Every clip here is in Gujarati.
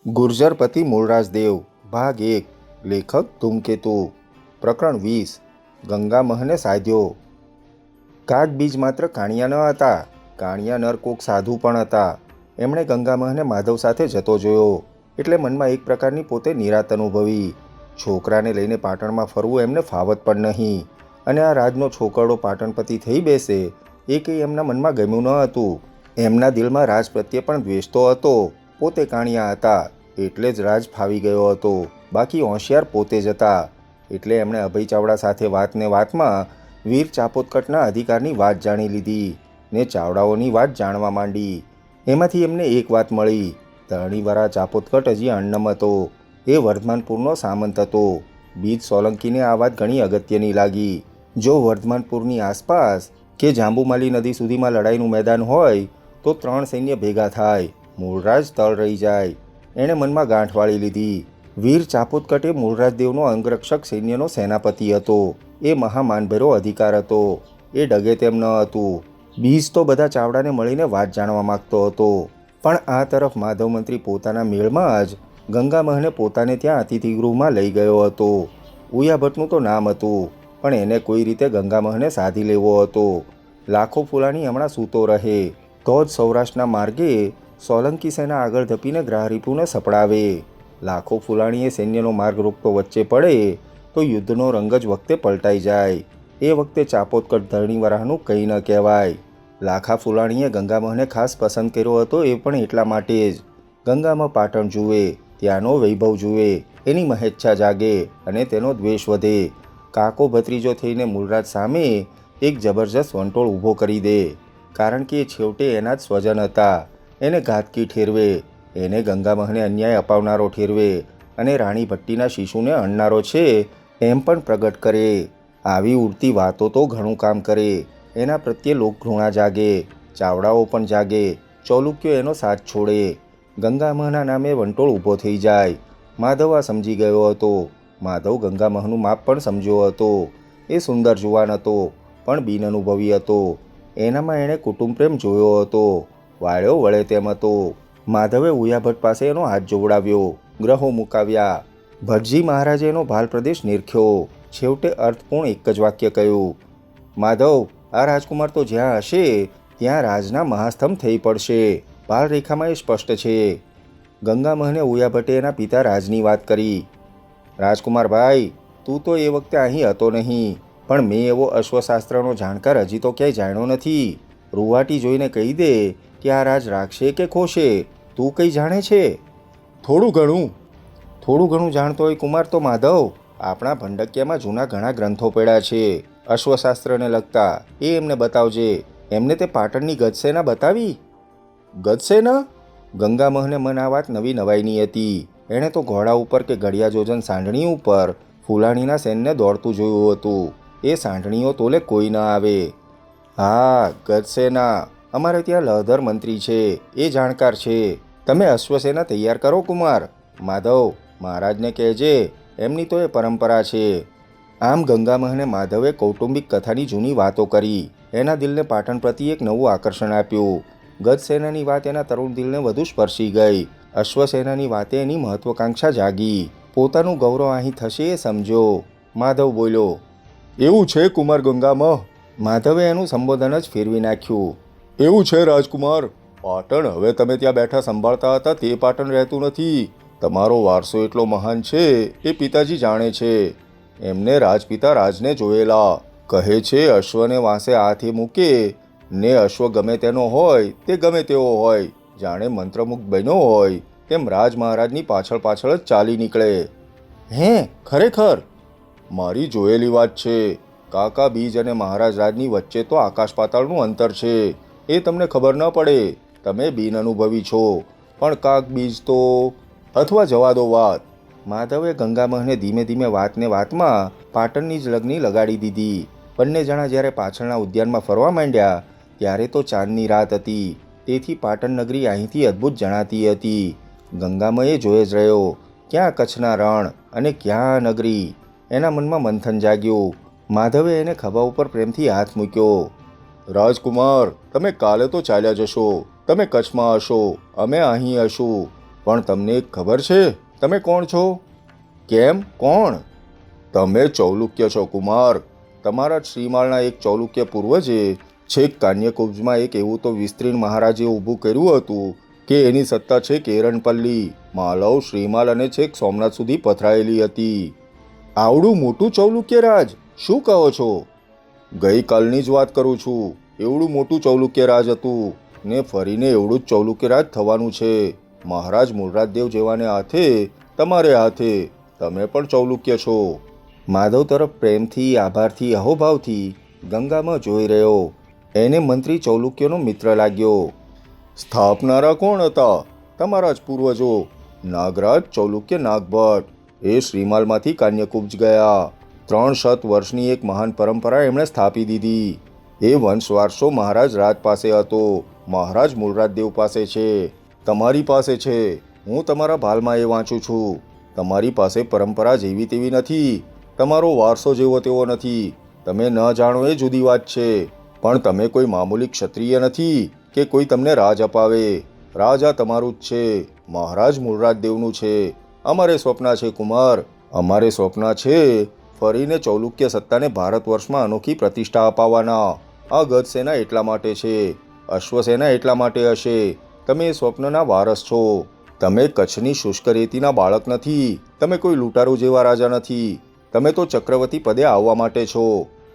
ગુર્જરપતિ મૂળરાજદેવ ભાગ 1 લેખક ધૂમકેતુ પ્રકરણ 20 ગંગા મહને સાધ્યો। કાગ બીજ માત્ર કાણિયા ન હતા, કાણિયા નર કોક સાધુ પણ હતા। એમણે ગંગા મહને માધવ સાથે જતો જોયો એટલે મનમાં એક પ્રકારની પોતે નિરાત અનુભવી। છોકરાને લઈને પાટણમાં ફરવું એમને ફાવત પણ નહીં, અને આ રાજનો છોકરડો પાટણપતિ થઈ બેસે એ કંઈ એમના મનમાં ગમ્યું ન હતું। એમના દિલમાં રાજ પ્રત્યે પણ દ્વેષ તો હતો। પોતે કાણિયા હતા એટલે જ રાજ ફાવી ગયો હતો, બાકી હોશિયાર પોતે જ હતા। એટલે એમણે અભય ચાવડા સાથે વાતને વાતમાં વીર ચાપોદકટના અધિકારની વાત જાણી લીધી ને ચાવડાઓની વાત જાણવા માંડી। એમાંથી એમને એક વાત મળી, ધરણીવાળા ચાપોદકટ હજી અણનમ હતો, એ વર્ધમાનપુરનો સામંત હતો। બીજ સોલંકીને આ વાત ઘણી અગત્યની લાગી। જો વર્ધમાનપુરની આસપાસ કે જાંબુમાલી નદી સુધીમાં લડાઈનું મેદાન હોય તો 3 સૈન્ય ભેગા થાય, મૂળરાજ તળ રહી જાય। એણે મનમાં ગાંઠ વાળી લીધી। વીર ચાપોદકટ એ મૂળરાજદેવનો અંગરક્ષક સૈન્યનો સેનાપતિ હતો। એ મહામાનભેરો અધિકાર હતો, એ ડગે તેમ ન હતું। બીજ તો બધા ચાવડાને મળીને વાત જાણવા માગતો હતો, પણ આ તરફ માધવ મંત્રી પોતાના મેળમાં જ ગંગા મહને પોતાને ત્યાં અતિથિગૃહમાં લઈ ગયો હતો। ઉયાભટ્ટનું તો નામ હતું, પણ એને કોઈ રીતે ગંગા મહને સાધી લેવો હતો। લાખો ફૂલાણી હમણાં સૂતો રહે તો જ સૌરાષ્ટ્રના માર્ગે સોલંકી સેના આગળ ધપીને ગ્રાહરીપુને સપડાવે। લાખો ફૂલાણીએ સૈન્યનો માર્ગ રોકતો વચ્ચે પડે તો યુદ્ધનો રંગ જ વખતે પલટાઈ જાય। એ વખતે ચાપોદકટ ધરણીવરાહનું કંઈ ન કહેવાય। લાખા ફૂલાણીએ ગંગામહને ખાસ પસંદ કર્યો હતો એ પણ એટલા માટે જ ગંગામહ પાટણ જુએ, ત્યાંનો વૈભવ જુએ, એની મહેચ્છા જાગે અને તેનો દ્વેષ વધે। કાકો ભત્રીજો થઈને મૂળરાજ સામે એક જબરજસ્ત વંટોળ ઊભો કરી દે, કારણ કે એ છેવટે એના જ સ્વજન હતા। એને ઘાતકી ઠેરવે, એને ગંગામહને અન્યાય અપાવનારો ઠેરવે અને રાણી ભટ્ટીના શિશુને અણનારો છે એમ પણ પ્રગટ કરે। આવી ઉડતી વાતો તો ઘણું કામ કરે, એના પ્રત્યે લોકઘૃણા જાગે, ચાવડાઓ પણ જાગે, ચૌલુક્યો એનો સાથ છોડે, ગંગામહના નામે વંટોળ ઊભો થઈ જાય। માધવ આ સમજી ગયો હતો। માધવ ગંગામહનું માપ પણ સમજ્યો હતો। એ સુંદર જુવાન હતો, પણ બિનઅનુભવી હતો। એનામાં એણે કુટુંબ પ્રેમ જોયો હતો, વાળ્યો વળે તેમ હતો। માધવે ઉયાભટ્ટ પાસે એનો હાથ જોવડાવ્યો, ગ્રહો મુકાવ્યા। ભટજી મહારાજે એનો ભાલ પ્રદેશ નિરખ્યો, છેવટે અર્થપૂર્ણ એક જ વાક્ય કહ્યું, માધવ, આ રાજકુમાર તો જ્યાં હશે ત્યાં રાજના મહાસ્તંભ થઈ પડશે। ભાલરેખામાં એ સ્પષ્ટ છે। ગંગામહને ઉયાભટ્ટે એના પિતા રાજની વાત કરી। રાજકુમાર ભાઈ, તું તો એ વખતે અહીં હતો નહીં, પણ મેં એવો અશ્વશાસ્ત્રનો જાણકાર હજી તો ક્યાંય જાણ્યો નથી। રૂવાટી જોઈને કહી દે કે આ રાજ રાખશે કે ખોશે, તું કંઈ જાણે છે? થોડું ઘણું જાણતો હોય કુમાર તો માધવ, આપણા ભંડકિયામાં જૂના ઘણા ગ્રંથો પડ્યા છે અશ્વશાસ્ત્રને લગતા, એ એમને બતાવજે। એમને તે પાટણની ગજસેના બતાવી? ગજસેના? ગંગામહને મન આ વાત નવી નવાઈની હતી। એણે તો ઘોડા ઉપર કે ઘડિયા જોજન સાંઢણી ઉપર ફૂલાણીના સૈન્ય દોડતું જોયું હતું। એ સાંઢણીઓ તોલે કોઈ ન આવે। હા, ગજસેના, અમારે ત્યાં લહધર મંત્રી છે, એ જાણકાર છે। તમે અશ્વસેના તૈયાર કરો કુમાર। માધવ, મહારાજને કહેજે, એમની તો એ પરંપરા છે। આમ ગંગામહને માધવે કૌટુંબિક કથાની જૂની વાતો કરી, એના દિલને પાટણ પ્રત્યે એક નવું આકર્ષણ આપ્યું। ગજસેનાની વાત એના તરુણ દિલને વધુ સ્પર્શી ગઈ। અશ્વસેનાની વાતે એની મહત્વાકાંક્ષા જાગી। પોતાનું ગૌરવ અહીં થશે એ સમજ્યો। માધવ બોલ્યો, એવું છે કુમાર ગંગામહ? માધવે એનું સંબોધન જ ફેરવી નાખ્યું, એવું છે રાજકુમાર, પાટણ હવે તમે ત્યાં બેઠા સંભાળતા હતા તે પાટણ રહેતું નથી। તમારો વારસો એટલો મહાન છે એ પિતાજી જાણે છે। એમને રાજપિતા રાજને જોયેલા, કહે છે અશ્વને વાંસે હાથે મૂકે ને અશ્વ ગમે તેનો હોય તે ગમે તેવો હોય, જાણે મંત્રમુગ્ધ બન્યો હોય તેમ રાજ મહારાજની પાછળ પાછળ જ ચાલી નીકળે। હે, ખરેખર? મારી જોયેલી વાત છે। કાકા બીજ અને મહારાજ રાજની વચ્ચે તો આકાશ પાતાળનું અંતર છે, એ તમને ખબર ન પડે, તમે બિનઅનુભવી છો, પણ કાક બીજ તો… અથવા જવા દો વાત। માધવે ગંગામહને ધીમે ધીમે વાતને વાતમાં પાટણની જ લગ્ની લગાડી દીધી। બંને જણા જ્યારે પાછળના ઉદ્યાનમાં ફરવા માંડ્યા ત્યારે તો ચાંદની રાત હતી, તેથી પાટણ નગરી અહીંથી અદ્ભુત જણાતી હતી। ગંગામહે જોઈ જ રહ્યો, ક્યાં કચ્છના રણ અને ક્યાં નગરી। એના મનમાં મંથન જાગ્યું। માધવે એને ખભા ઉપર પ્રેમથી હાથ મૂક્યો, રાજકુમાર, તમે કાલે તો ચાલ્યા જશો, તમે કચ્છમાં હશો, અમે અહીં હશું, પણ તમને એક ખબર છે તમે કોણ છો? કેમ, કોણ? તમે ચૌલુક્ય છો કુમાર. તમારા શ્રીમાળના એક ચૌલુક્ય પૂર્વજે છેક કાન્યકુબ્જમાં એક એવું તો વિસ્તીર્ણ મહારાજે ઊભું કર્યું હતું કે એની સત્તા છેક એરણપલ્લી, માલવ, શ્રીમાલ અને છેક સોમનાથ સુધી પથરાયેલી હતી. આવડું મોટું ચૌલુક્ય રાજ, શું કહો છો? ગઈકાલની જ વાત કરું છું. એવડું મોટું ચૌલુક્ય રાજ હતું ને ફરીને એવડું જ ચૌલુક્ય રાજ થવાનું છે. મહારાજ મૂળરાજદેવ જેવાને હાથે, તમારે હાથે. તમે પણ ચૌલુક્ય છો. માધવ તરફ પ્રેમથી, આભારથી, અહોભાવથી ગંગામાં જોઈ રહ્યો. એને મંત્રી ચૌલુક્યનો મિત્ર લાગ્યો. સ્થાપનારા કોણ હતા? તમારા જ પૂર્વજો, નાગરાજ ચૌલુક્ય નાગભટ્ટ. એ શ્રીમાલમાંથી કાન્યકુબ્જ ગયા. 300 વર્ષની એક મહાન પરંપરા એમણે સ્થાપી દીધી. એ વંશવારસો મહારાજ રાજ પાસે હતો. મહારાજ મૂળરાજદેવ પાસે છે, તમારી પાસે છે. હું તમારા ભાલમાં એ વાંચું છું. તમારી પાસે પરંપરા જેવી તેવી નથી. તમારો વારસો જેવો તેવો નથી. તમે ન જાણો એ જુદી વાત છે, પણ તમે કોઈ મામૂલી ક્ષત્રિય નથી કે કોઈ તમને રાજ અપાવે. રાજ આ તમારું જ છે, મહારાજ મૂળરાજદેવનું છે. અમારે સ્વપ્ન છે કુમાર, અમારે સ્વપ્ન છે ફરીને ચૌલુક્ય સત્તાને ભારત વર્ષમાં અનોખી પ્રતિષ્ઠા અપાવવાના. આ ગજસેના એટલા માટે છે, અશ્વસેના એટલા માટે હશે. તમે એ સ્વપ્નના વારસ છો. તમે કચ્છની શુષ્ક રેતીના બાળક નથી. તમે કોઈ લૂંટારૂ જેવા રાજા નથી. તમે તો ચક્રવર્તી પદે આવવા માટે છો.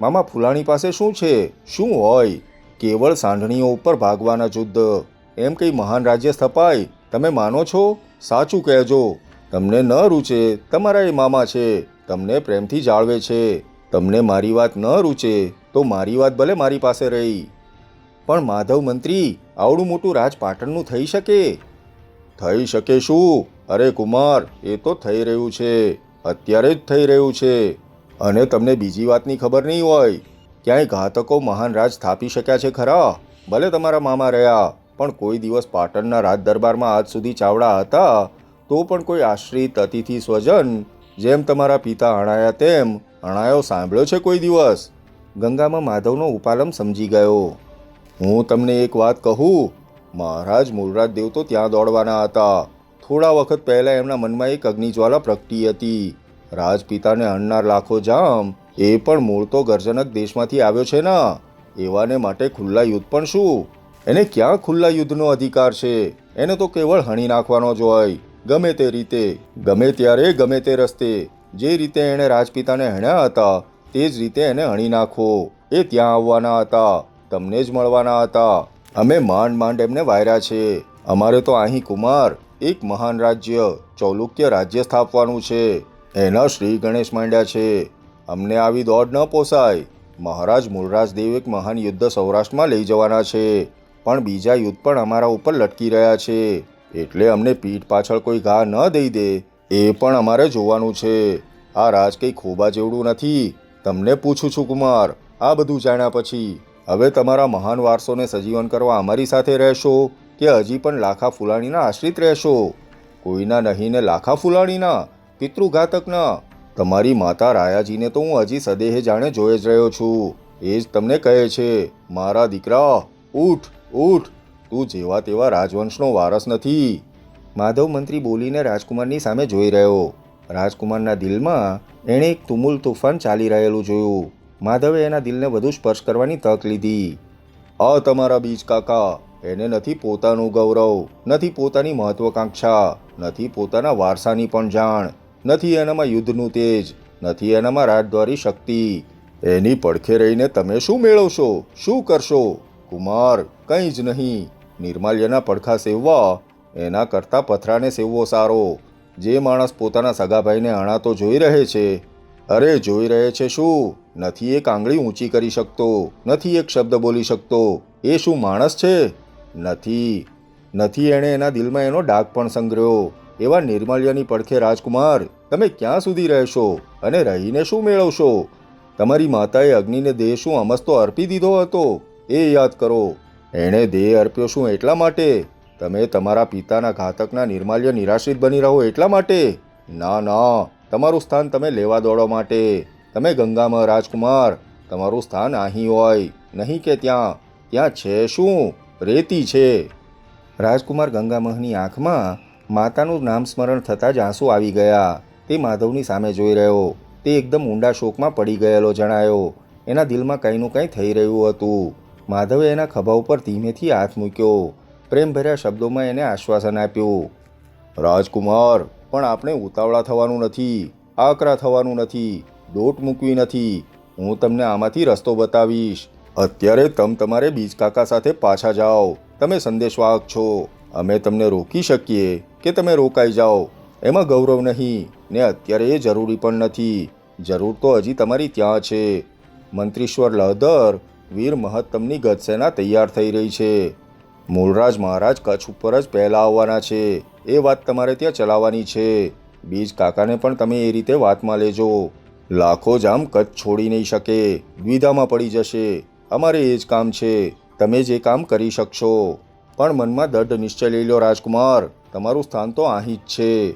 મામા ફુલાણી પાસે શું છે? શું હોય? કેવળ સાંઢણીઓ ઉપર ભાગવાના યુદ્ધ. એમ કંઈ મહાન રાજ્ય સ્થપાય તમે માનો છો? સાચું કહેજો. તમને ન રૂચે, તમારા એ મામા છે, તમને પ્રેમથી જાળવે છે. તમને મારી વાત ન રૂચે તો મારી વાત ભલે મારી પાસે રહી. પણ માધવ મંત્રી, આવડું મોટું રાજ પાટણનું થઈ શકે? થઈ શકે શું? અરે કુમાર, એ તો થઈ રહ્યું છે. અત્યારે જ થઈ રહ્યું છે. અને તમને બીજી વાતની ખબર નહીં હોય. ક્યાંય ઘાતકો મહાન રાજ સ્થાપી શક્યા છે ખરા? ભલે તમારા મામા રહ્યા, પણ કોઈ દિવસ પાટણના રાજ દરબારમાં આજ સુધી ચાવડા હતા તો પણ કોઈ આશ્રિત, અતિથિ, સ્વજન જેમ તમારા પિતા અણાયા તેમ અણાયો સાંભળ્યો છે કોઈ દિવસ? ગંગામાં માધવનો ઉપાલમ સમજી ગયો. હું તમને એક વાત કહું, મહારાજ મૂળરાજદેવ તો ત્યાં દોડવાના હતા. થોડા વખત પહેલાં એમના મનમાં એક અગ્નિજ્વાલા પ્રગટી હતી. રાજપિતાને અણનાર લાખો જામ, એ પણ મૂળ તો ગર્જનક દેશમાંથી આવ્યો છે ને. એવાને માટે ખુલ્લા યુદ્ધ પણ શું? એને ક્યાં ખુલ્લા યુદ્ધનો અધિકાર છે? એને તો કેવળ હણી નાખવાનો જ હોય, ગમે તે રીતે, ગમે ત્યારે, ગમે તે રસ્તે. જે રીતે એણે રાજપિતાને હણ્યા હતા તે જ રીતે એને હણી નાખો. એ ત્યાં આવવાના હતા, તમને જ મળવાના હતા. અમે માંડ માંડ એમને વાયરા છે. અમારે તો અહીં કુમાર એક મહાન રાજ્ય, ચૌલુક્ય રાજ્ય સ્થાપવાનું છે. એના શ્રી ગણેશ માંડ્યા છે. અમને આવી દોડ ન પોસાય. મહારાજ મૂળરાજદેવ એક મહાન યુદ્ધ સૌરાષ્ટ્રમાં લઈ જવાના છે, પણ બીજા યુદ્ધ પણ અમારા ઉપર લટકી રહ્યા છે. એટલે અમને પીઠ પાછળ કોઈ ઘા ન દઈ દે એ પણ અમારે જોવાનું છે. આ રાજ કંઈ ખોબા જેવડું નથી. તમને પૂછું છું કુમાર, આ બધું જાણ્યા પછી હવે તમારા મહાન વારસોને સજીવન કરવા અમારી સાથે રહેશો કે હજી પણ લાખા ફુલાણીના આશ્રિત રહેશો? કોઈના નહીં ને લાખા ફુલાણીના, પિતૃઘાતકના. તમારી માતા રાયાજીને તો હું હજી સદેહે જાણે જોઈ જ રહ્યો છું. એ જ તમને કહે છે, મારા દીકરા, ઉઠ ઉઠ, તું જેવા તેવા રાજવંશનો વારસ નથી. માધવ મંત્રી બોલીને રાજકુમારની સામે જોઈ રહ્યો. રાજકુમારના દિલમાં એણે એક તુમુલ તુફાન ચાલી રહેલું જોયું. માધવે એના દિલને વધુ સ્પર્શ કરવાની તક લીધી. આ તમારા બીજ કાકા, એને નથી પોતાનું ગૌરવ, નથી પોતાની મહત્વકાંક્ષા, નથી પોતાના વારસાની પણ જાણ, નથી એનામાં યુદ્ધનું તેજ, નથી એનામાં રાજદ્વારી શક્તિ. એની પડખે રહીને તમે શું મેળવશો? શું કરશો? કુમાર, કંઈ જ નહીં. નિર્માલ્યના પડખા સેવવા એના કરતાં પથરાને સેવવો સારો. જે માણસ પોતાના સગાભાઈને અણાતો જોઈ રહે છે, અરે જોઈ રહે છે શું, નથી એક આંગળી ઊંચી કરી શકતો, નથી એક શબ્દ બોલી શકતો, એ શું માણસ છે? નથી. નથી એણે એના દિલમાં એનો ડાઘ પણ સંગ્રહ્યો. એવા નિર્માલ્યની પડખે રાજકુમાર તમે ક્યાં સુધી રહેશો અને રહીને શું મેળવશો? તમારી માતાએ અગ્નિને દેહ શું અમસ્તો અર્પી દીધો હતો? એ યાદ કરો. એણે દેહ અર્પ્યો શું એટલા માટે? તમે તમારા પિતાના ઘાતકના નિર્માલ્ય નિરાશ્રિત બની રહો એટલા માટે? ના ના, તમારું સ્થાન તમે લેવા દોડો માટે. તમે ગંગામાં રાજકુમાર, તમારું સ્થાન અહીં હોય, નહીં કે ત્યાં. ત્યાં છે શું? રેતી છે. રાજકુમાર ગંગામહની આંખમાં માતાનું નામ સ્મરણ થતાં જ આંસુ આવી ગયા. તે માધવની સામે જોઈ રહ્યો. તે એકદમ ઊંડા શોકમાં પડી ગયેલો જણાયો. એના દિલમાં કંઈનું કંઈ થઈ રહ્યું હતું. માધવે એના ખભા ઉપર ધીમેથી હાથ મૂક્યો. પ્રેમભર્યા શબ્દોમાં એને આશ્વાસન આપ્યું. રાજકુમાર, પણ આપણે ઉતાવળા થવાનું નથી, આકરા થવાનું નથી, દોટ મૂકવી નથી. હું તમને આમાંથી રસ્તો બતાવીશ. અત્યારે તમારે બીજ કાકા સાથે પાછા જાઓ. તમે સંદેશવાહક છો. અમે તમને રોકી શકીએ કે તમે રોકાઈ જાઓ, એમાં ગૌરવ નહીં, ને અત્યારે એ જરૂરી પણ નથી. જરૂર તો હજી તમારી ત્યાં છે. મંત્રીશ્વર લહદર, વીર મહત્તમની ગજસેના તૈયાર થઈ રહી છે. મૂળરાજ મહારાજ કચ્છ ઉપર જ પહેલાં આવવાના છે. એ વાત તમારે ત્યાં ચલાવવાની છે. બીજ કાકાને પણ તમે એ રીતે વાતમાં લેજો. લાખો જામ કચ્છ છોડી નહીં શકે, દ્વિધામાં પડી જશે. અમારે એ જ કામ છે. તમે જે કામ કરી શકશો. પણ મનમાં દૃઢ નિશ્ચય લઈ લો રાજકુમાર, તમારું સ્થાન તો અહીં જ છે.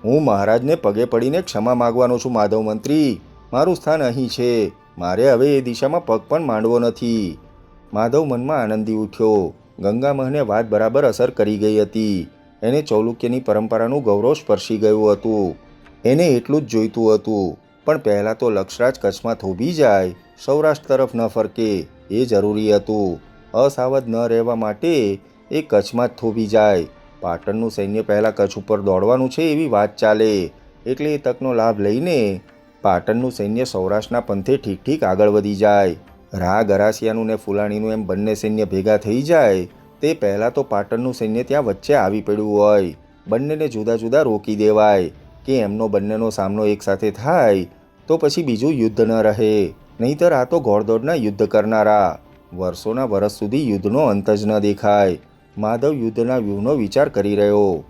હું મહારાજને પગે પડીને ક્ષમા માગવાનો છું માધવ મંત્રી. મારું સ્થાન અહીં છે. મારે હવે એ દિશામાં પગ પણ માંડવો નથી. માધવ મનમાં આનંદી ઉઠ્યો. ગંગામહને વાત બરાબર અસર કરી ગઈ હતી. એને ચૌલુક્યની પરંપરાનું ગૌરવ સ્પર્શી ગયું હતું. એને એટલું જ જોઈતું હતું. પણ પહેલાં તો લક્ષરાજ કચ્છમાં થોભી જાય, સૌરાષ્ટ્ર તરફ ન ફરકે, એ જરૂરી હતું. અસાવધ ન રહેવા માટે એ કચ્છમાં જ થોભી જાય. પાટણનું સૈન્ય પહેલાં કચ્છ ઉપર દોડવાનું છે એવી વાત ચાલે, એટલે એ તકનો લાભ લઈને પાટણનું સૈન્ય સૌરાષ્ટ્રના પંથે ઠીક ઠીક આગળ વધી જાય. રા ગરાસિયાનું ને ફુલાણીનું એમ બંને સૈન્ય ભેગા થઈ જાય તે પહેલાં તો પાટણનું સૈન્ય ત્યાં વચ્ચે આવી પડ્યું હોય. બંનેને જુદા જુદા રોકી દેવાય કે એમનો બંનેનો સામનો એકસાથે થાય તો પછી બીજું યુદ્ધ ન રહે. નહીંતર આ તો ઘોડદોડના યુદ્ધ કરનારા. વર્ષોના વર્ષ સુધી યુદ્ધનો અંત જ ન દેખાય. માધવ યુદ્ધના વ્યૂહનો વિચાર કરી રહ્યો.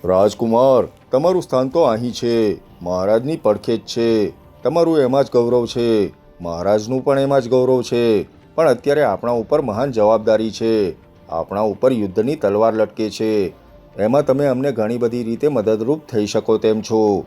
રાજકુમાર, તમારું સ્થાન તો અહીં છે. મહારાજની પડખે જ છે. તમારું એમાં જ ગૌરવ છે. મહારાજનું પણ એમાં જ ગૌરવ છે. પણ અત્યારે આપણા ઉપર મહાન જવાબદારી છે. આપણા ઉપર યુદ્ધની તલવાર લટકે છે. એમાં તમે અમને ઘણી બધી રીતે મદદરૂપ થઈ શકો તેમ છો.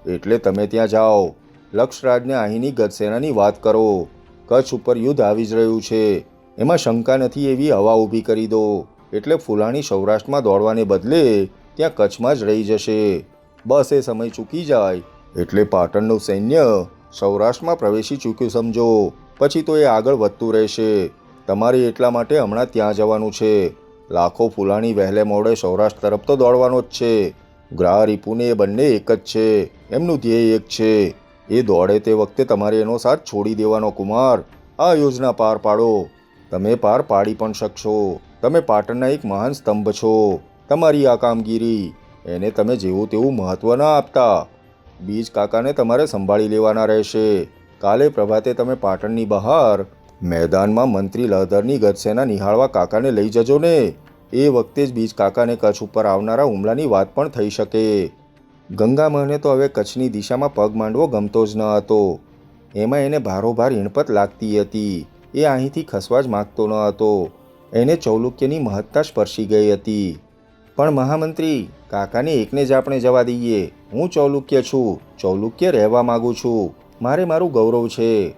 એટલે તમે ત્યાં જાઓ. લક્ષરાજને અહીંની ગજસેનાની વાત કરો. કચ્છ ઉપર યુદ્ધ આવી જ રહ્યું છે, એમાં શંકા નથી એવી હવા ઊભી કરી દો. એટલે ફુલાણી સૌરાષ્ટ્રમાં દોડવાને બદલે ત્યાં કચ્છમાં જ રહી જશે. બસ એ સમય ચૂકી જાય એટલે પાટણનું સૈન્ય સૌરાષ્ટ્રમાં પ્રવેશી ચૂક્યું સમજો. પછી તો એ આગળ વધતું રહેશે. તમારે એટલા માટે હમણાં ત્યાં જવાનું છે. લાખો ફુલાણી વહેલે મોડે સૌરાષ્ટ્ર તરફ તો દોડવાનો જ છે. ગ્રાહ રીપુને એ બંને એક જ છે. એમનું ધ્યેય એક છે. એ દોડે તે વખતે તમારે એનો સાથ છોડી દેવાનો. કુમાર, આ યોજના પાર પાડો. તમે પાર પાડી પણ શકશો. તમે પાટણના એક મહાન સ્તંભ છો. તમારી આ કામગીરી એને તમે જેવું તેવું મહત્ત્વ ન આપતા. બીજ કાકાને તમારે સંભાળી લેવાના રહેશે. કાલે પ્રભાતે તમે પાટણની બહાર મેદાનમાં મંત્રી લહદરની ગજસેના નિહાળવા કાકાને લઈ જજો ને. એ વખતે જ બીજ કાકાને કચ્છ ઉપર આવનારા હુમલાની વાત પણ થઈ શકે. ગંગામહને તો હવે કચ્છની દિશામાં પગ માંડવો ગમતો જ ન હતો. એમાં એને ભારોભાર હિણપત લાગતી હતી. એ અહીંથી ખસવા જ માગતો ન હતો. એને ચૌલુક્યની મહત્તા સ્પર્શી ગઈ હતી. પણ મહામંત્રી, કાકાને એકને જ આપણે જવા દઈએ. હું ચૌલુક્ય છું. ચૌલુક્ય રહેવા માગું છું. મારે મારું ગૌરવ છે.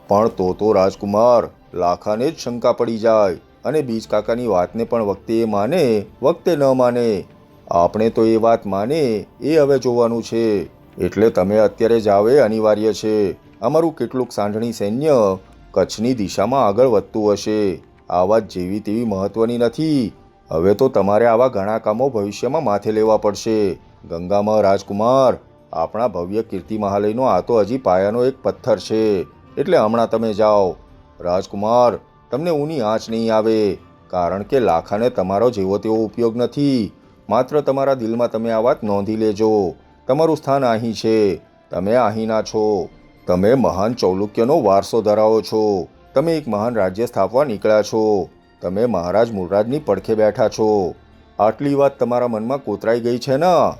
પણ તો રાજકુમાર, લાખાને જ શંકા પડી જાય અને બીજ કાકાની વાતને પણ વખતે એ માને, વખતે ન માને. આપણે તો એ વાત માને એ હવે જોવાનું છે. એટલે તમે અત્યારે જાવ એ અનિવાર્ય છે. અમારું કેટલુંક સાંઢણી સૈન્ય કચ્છની દિશામાં આગળ વધતું હશે. આ વાત જેવી તેવી મહત્વની નથી. હવે તો તમારે આવા ઘણા કામો ભવિષ્યમાં માથે લેવા પડશે. ગંગામહ રાજકુમાર, આપણા ભવ્ય કીર્તિ મહાલયનો આ તો હજી પાયાનો એક પથ્થર છે. એટલે હમણાં તમે જાઓ. રાજકુમાર, તમને ઊની આંચ નહીં આવે. કારણ કે લાખાને તમારો જેવો તેવો ઉપયોગ નથી. માત્ર તમારા દિલમાં તમે આ વાત નોંધી લેજો. તમારું સ્થાન અહીં છે. તમે અહીંના છો. તમે મહાન ચૌલુક્યનો વારસો ધરાવો છો. તમે એક મહાન રાજ્ય સ્થાપવા નીકળ્યા છો. તમે મહારાજ મૂળરાજની પડખે બેઠા છો. આટલી વાત તમારા મનમાં કોતરાઈ ગઈ છે ને?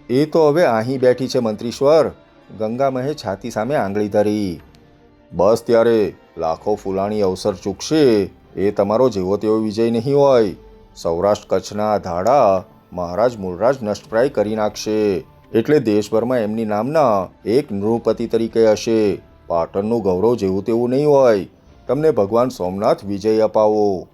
એ તો હવે અહીં બેઠી છે મંત્રીશ્વર. ગંગામહે છાતી સામે આંગળી ધરી. બસ ત્યારે લાખો ફુલાણી અવસર ચૂકશે એ તમારો જેવો તેવો વિજય નહીં હોય. સૌરાષ્ટ્ર કચ્છના ધાડા મહારાજ મૂળરાજ નષ્ટપ્રાય કરી નાખશે. એટલે દેશભરમાં એમની નામના એક નૃપતિ તરીકે હશે. પાટણનું ગૌરવ જેવું તેવું નહીં હોય. તમને ભગવાન સોમનાથ વિજય અપાવો.